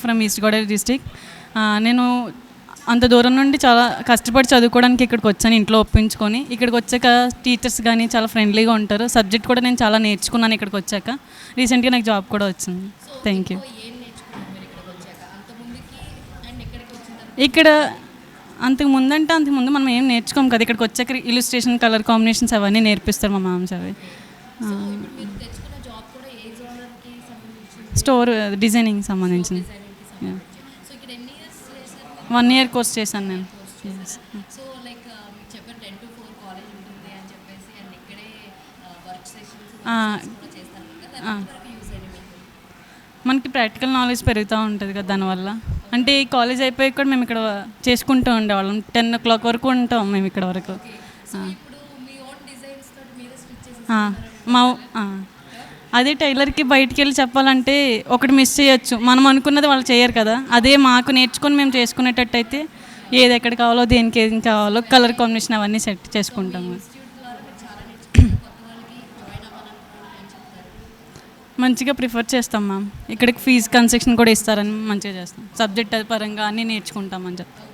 From east Godavari district. నేను అంత దూరం నుండి చాలా కష్టపడి చదువుకోవడానికి ఇక్కడికి వచ్చాను, ఇంట్లో ఒప్పించుకొని. ఇక్కడికి వచ్చాక టీచర్స్ కానీ చాలా ఫ్రెండ్లీగా ఉంటారు. సబ్జెక్ట్ కూడా నేను చాలా నేర్చుకున్నాను ఇక్కడికి వచ్చాక. రీసెంట్గా నాకు జాబ్ కూడా వచ్చింది. Thank you. ఇక్కడ అంతకుముందు మనం ఏం నేర్చుకోం కదా, ఇక్కడికి వచ్చాక ఇల్లుస్ట్రేషన్, కలర్ కాంబినేషన్స్ అవన్నీ నేర్పిస్తారు మా మ్యామ్స్. అవి స్టోర్ డిజైనింగ్ సంబంధించింది. 1 year కోర్స్ చేశాను నేను. మనకి ప్రాక్టికల్ నాలెడ్జ్ పెరుగుతూ ఉంటుంది కదా దానివల్ల. అంటే ఈ కాలేజ్ అయిపోయి కూడా మేము ఇక్కడ చేసుకుంటూ ఉండేవాళ్ళం. 10 o'clock వరకు ఉంటాం మేము ఇక్కడ వరకు. మా అదే టైలర్కి బయటికి వెళ్ళి చెప్పాలంటే ఒకటి మిస్ చేయొచ్చు, మనం అనుకున్నది వాళ్ళు చేయరు కదా. అదే మాకు నేర్చుకొని మేము చేసుకునేటట్టయితే ఏది ఎక్కడ కావాలో, దేనికి ఏం కావాలో, కలర్ కాంబినేషన్ అవన్నీ సెట్ చేసుకుంటాము. మంచిగా ప్రిఫర్ చేస్తాం మ్యామ్. ఇక్కడికి ఫీజు కన్సెషన్ కూడా ఇస్తారని మంచిగా చేస్తాం. సబ్జెక్ట్ పరంగా అన్నీ నేర్చుకుంటామని చెప్తాం.